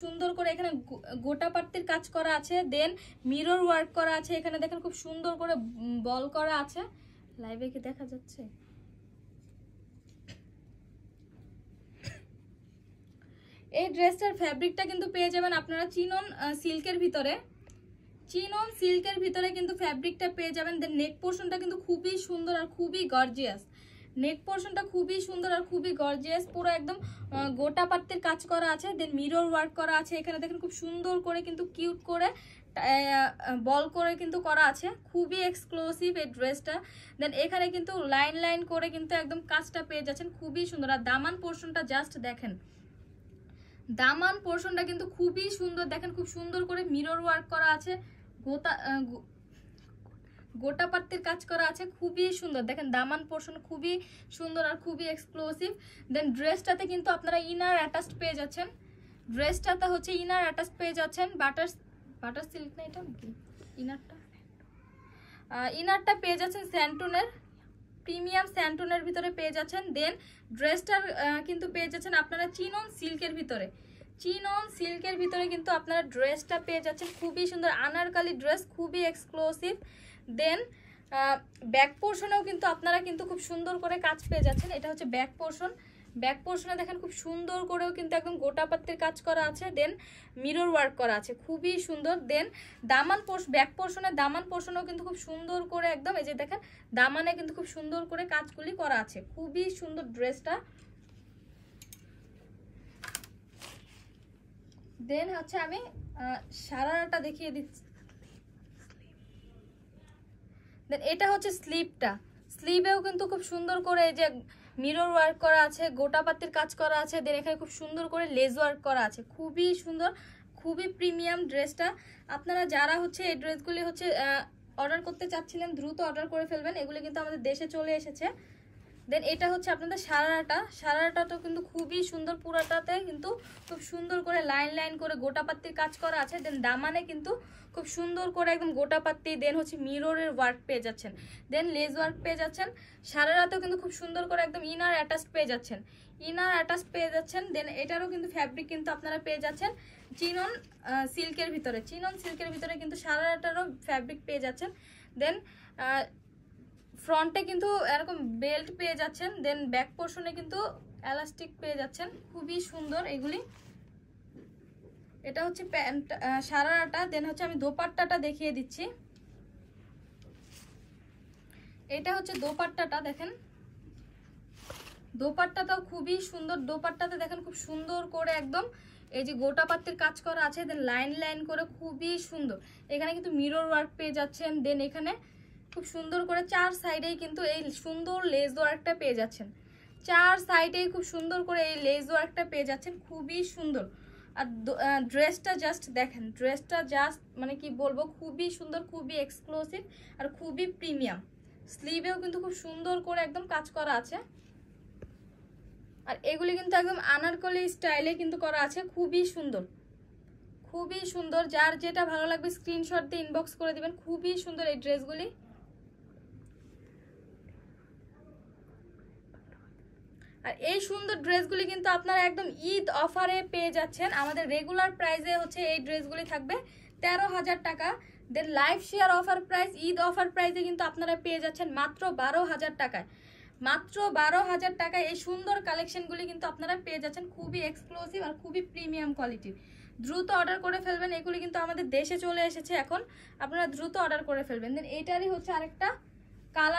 সুন্দর করে এখানে গোটা পাট্টির কাজ করা আছে, দেন মিরর ওয়ার্ক করা আছে। এখানে দেখেন খুব সুন্দর করে বল করা আছে। লাইভে কি দেখা যাচ্ছে? এই ড্রেসটার ফ্যাব্রিকটা কিন্তু পেয়ে যাবেন আপনারা চিনন সিল্কের ভিতরে। চিনন সিল্কের ভিতরে কিন্তু ফ্যাব্রিকটা পেয়ে যাবেন। দেন নেক পোর্শনটা কিন্তু খুবই সুন্দর আর খুবই গর্জিয়াস। নেক পোর্শনটা খুবই সুন্দর আর খুবই গর্জিয়াস, পুরো একদম গোটা পাত্তের কাজ করা আছে। দেন মিরর ওয়ার্ক করা আছে। এখানে দেখেন খুব সুন্দর করে কিন্তু কিউট করে বল করে কিন্তু করা আছে, খুবই এক্সক্লুসিভ এই ড্রেসটা। দেন এখানে কিন্তু লাইন লাইন করে কিন্তু একদম কাজটা পেয়ে যাচ্ছেন, খুবই সুন্দর। আর দামান পোর্শনটা জাস্ট দেখেন, দামান পোর্শনটা কিন্তু খুবই সুন্দর। দেখেন খুব সুন্দর করে মিরর ওয়ার্ক করা আছে, গোটা পাত্তির কাজ করা আছে, খুবই সুন্দর। দেখেন দামান পোর্শন খুবই সুন্দর আর খুবই এক্সক্লুসিভ। দেন ড্রেসটাতে কিন্তু আপনারা ইনার অ্যাটাচড পেয়ে যাচ্ছেন। ড্রেসটাতে হচ্ছে ইনার অ্যাটাচড পেয়ে যাচ্ছেন। বাটার সিল্ক না এটা কি ইনারটা পেয়ে যাচ্ছেন স্যান্টনের, প্রিমিয়াম স্যান্টনের ভিতরে পেয়ে যাচ্ছেন। দেন ড্রেসটার কিন্তু পেয়ে যাচ্ছেন আপনারা চিনন সিল্কের ভিতরে। চিনন সিল্কের ভিতরে কিন্তু আপনারা ড্রেসটা পেয়ে যাচ্ছেন, খুবই সুন্দর আনারকলি ড্রেস, খুবই এক্সক্লুসিভ। দেন ব্যাক পোর্শনেও কিন্তু আপনারা কিন্তু খুব সুন্দর করে কাজ পেয়ে যাচ্ছেন। এটা হচ্ছে ব্যাক পোর্শন। ব্যাক পোর্শনে দেখেন খুব সুন্দর করেও কিন্তু একদম গোটা পাত্তির কাজ করা আছে। দেন মিরর ওয়ার্ক করা আছে, খুবই সুন্দর। দেন দামান ব্যাক পোর্শনে দামান পোর্শনেও কিন্তু খুব সুন্দর করে একদম এই যে দেখেন দামানে কিন্তু খুব সুন্দর করে কাজগুলি করা আছে, খুবই সুন্দর ড্রেসটা। দেন হচ্ছে আমি সারারাটা দেখিয়ে দিচ্ছি। দেন এটা হচ্ছে স্লিভটা। স্লিভেও কিন্তু খুব সুন্দর করে এই যে মিরর ওয়ার্ক করা আছে, গোটা পাত্তির কাজ করা আছে। দেন এখানে খুব সুন্দর করে লেস ওয়ার্ক করা আছে, খুবই সুন্দর, খুবই প্রিমিয়াম ড্রেসটা। আপনারা যারা হচ্ছে এই ড্রেসগুলি হচ্ছে অর্ডার করতে চাচ্ছিলেন দ্রুত অর্ডার করে ফেলবেন, এগুলি কিন্তু আমাদের দেশে চলে এসেছে। দেন এটা হচ্ছে আপনাদের সারারাটা। সারারাটাও কিন্তু খুবই সুন্দর, পুরাটাতে কিন্তু খুব সুন্দর করে লাইন লাইন করে গোটা পাত্তির কাজ করা আছে। দেন দামানে কিন্তু খুব সুন্দর করে একদম গোটা পাত্তি, দেন হচ্ছে মিররের ওয়ার্ক পেয়ে যাচ্ছেন, দেন লেজ ওয়ার্ক পেয়ে যাচ্ছেন। সারারাতেও কিন্তু খুব সুন্দর করে একদম ইনার অ্যাটাচড পেয়ে যাচ্ছেন, ইনার অ্যাটাচ পেয়ে যাচ্ছেন। দেন এটারও কিন্তু ফ্যাব্রিক কিন্তু আপনারা পেয়ে যাচ্ছেন চিনন সিল্কের ভিতরে। চিনন সিল্কের ভিতরে কিন্তু সারারাটারও ফ্যাব্রিক পেয়ে যাচ্ছেন। দেন ফ্রন্টে কিন্তু এরকম বেল্ট পেয়ে যাচ্ছেন। দেন ব্যাক পোর্শনে কিন্তু এলাস্টিক পেয়ে যাচ্ছেন, খুবই সুন্দর এগুলি। এটা হচ্ছে প্যান্ট সারারাটা। দেন হচ্ছে আমি দোপাট্টাটা দেখিয়ে দিচ্ছি। এটা হচ্ছে দোপাট্টাটা, দেখেন দোপাট্টাটাও খুবই সুন্দর। দোপাট্টাতে দেখেন খুব সুন্দর করে একদম এই যে গোটা পাত্তির কাজ করা আছে, দেন লাইন লাইন করে খুবই সুন্দর। এখানে কিন্তু মিরর ওয়ার্ক পেয়ে যাচ্ছেন। দেন এখানে খুব সুন্দর করে চার সাইডেই কিন্তু এই সুন্দর লেস ওয়ার্কটা পেয়ে যাচ্ছেন, চার সাইডেই খুব সুন্দর করে এই লেস ওয়ার্কটা পেয়ে যাচ্ছেন, খুবই সুন্দর। আর ড্রেসটা জাস্ট দেখেন, ড্রেসটা জাস্ট মানে কি বলবো, খুবই সুন্দর, খুবই এক্সক্লুসিভ আর খুবই প্রিমিয়াম। স্লিভেও কিন্তু খুব সুন্দর করে একদম কাজ করা আছে। আর এগুলি কিন্তু একদম আনারকলি স্টাইলে কিন্তু করা আছে, খুবই সুন্দর, খুবই সুন্দর। যার যেটা ভালো লাগবে স্ক্রিনশট দিয়ে ইনবক্স করে দিবেন, খুবই সুন্দর এই ড্রেসগুলি। আর এই সুন্দর ড্রেসগুলি কিন্তু আপনারা একদম ঈদ অফারে পেয়ে যাচ্ছেন। আমাদের রেগুলার প্রাইসে হচ্ছে এই ড্রেসগুলি থাকবে 13,000 টাকা। Then live share offer price, Eid offer প্রাইসে কিন্তু আপনারা পেয়ে যাচ্ছেন মাত্র 12,000 টাকায়। মাত্র 12,000 টাকায় এই সুন্দর কালেকশনগুলি কিন্তু আপনারা পেয়ে যাচ্ছেন, খুবই এক্সক্লুসিভ আর খুবই প্রিমিয়াম কোয়ালিটির। দ্রুত অর্ডার করে ফেলবেন, এগুলি কিন্তু আমাদের দেশে চলে এসেছে এখন, আপনারা দ্রুত অর্ডার করে ফেলবেন। দেন এইটারই হচ্ছে আরেকটা কালার।